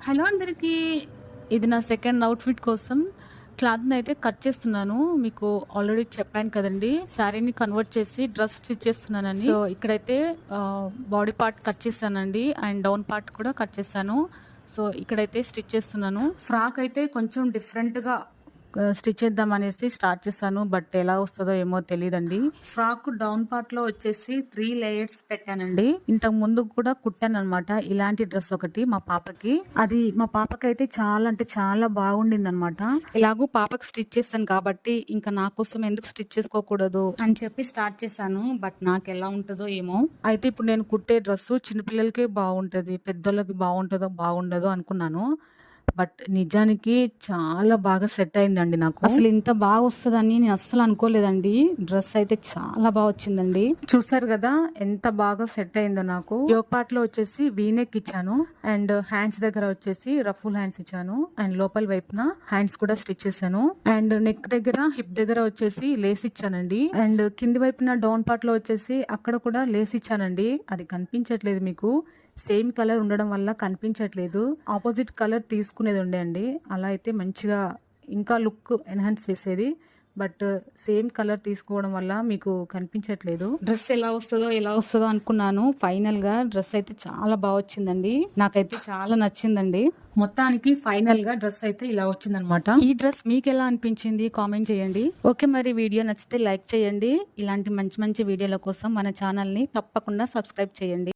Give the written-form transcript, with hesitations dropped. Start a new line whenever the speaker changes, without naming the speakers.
Hello అందరికీ. ఇది నా సెకండ్ అవుట్‌ఫిట్ కోసం క్లాత్‌ని అయితే కట్ చేస్తున్నాను. మీకు ఆల్రెడీ చెప్పాను కదండీ! శారీని కన్వర్ట్ చేసి డ్రెస్ స్టిచ్ చేస్తున్నానని. సో, ఇక్కడైతే బాడీ పార్ట్ కట్ చేశానండి. అండ్ డౌన్ పార్ట్ కూడా కట్ చేశాను. సో, ఇక్కడైతే స్టిచ్ చేస్తున్నాను. ఫ్రాక్ అయితే కొంచెం డిఫరెంట్‌గా స్టిచ్ చేద్దాం అనేసి స్టార్ట్ చేశాను. బట్ ఎలా వస్తదో ఏమో తెలీదండి. ఫ్రాక్ డౌన్ పార్ట్ లో వచ్చేసి 3 లేయర్స్ పెట్టానండి. ఇంతకు ముందు కూడా కుట్టానన్నమాట ఇలాంటి డ్రెస్ ఒకటి మా పాపకి. అది మా పాపకైతే చాలా అంటే చాలా బాగుండింది అనమాట. ఎలాగో పాపకి స్టిచ్ చేస్తాను కాబట్టి ఇంకా నా కోసం ఎందుకు స్టిచ్ చేసుకోకూడదు అని చెప్పి స్టార్ట్ చేశాను. బట్ నాకు ఎలా ఉంటుందో ఏమో. అయితే ఇప్పుడు నేను కుట్టే డ్రెస్ చిన్నపిల్లలకే బాగుంటది, పెద్దోళ్ళకి బాగుంటుందో బాగుండదో అనుకున్నాను. బట్ నిజానికి చాలా బాగా సెట్ అయిందండి నాకు. అసలు ఇంత బాగా వస్తుందని నేను అస్సలు అనుకోలేదండి. డ్రెస్ అయితే చాలా బాగా వచ్చిందండి. చూసారు కదా ఎంత బాగా సెట్ అయిందో నాకు. యోక్ పార్ట్ లో వచ్చేసి వీనెక్ ఇచ్చాను. అండ్ హ్యాండ్స్ దగ్గర వచ్చేసి రఫుల్ హ్యాండ్స్ ఇచ్చాను. అండ్ లోపల వైపున హ్యాండ్స్ కూడా స్టిచ్ చేశాను. అండ్ నెక్ దగ్గర హిప్ దగ్గర వచ్చేసి లేస్ ఇచ్చానండి. అండ్ కింది వైపున డౌన్ పార్ట్ లో వచ్చేసి అక్కడ కూడా లేస్ ఇచ్చానండి. అది కనిపించట్లేదు మీకు, సేమ్ కలర్ ఉండడం వల్ల కనిపించట్లేదు. ఆపోజిట్ కలర్ తీసుకునేది ఉండే అండి. అలా అయితే మంచిగా ఇంకా లుక్ ఎన్హాన్స్ చేసేది. బట్ సేమ్ కలర్ తీసుకోవడం వల్ల మీకు కనిపించట్లేదు. డ్రెస్ ఎలా వస్తుందో అనుకున్నాను. ఫైనల్ గా డ్రెస్ అయితే చాలా బాగా వచ్చిందండి. నాకైతే చాలా నచ్చిందండి. మొత్తానికి ఫైనల్ గా డ్రెస్ అయితే ఇలా వచ్చిందనమాట. ఈ డ్రెస్ మీకు ఎలా అనిపించింది కామెంట్ చేయండి. ఓకే, మరి వీడియో నచ్చితే లైక్ చేయండి. ఇలాంటి మంచి మంచి వీడియోల కోసం మన ఛానల్ ని తప్పకుండా సబ్స్క్రైబ్ చేయండి.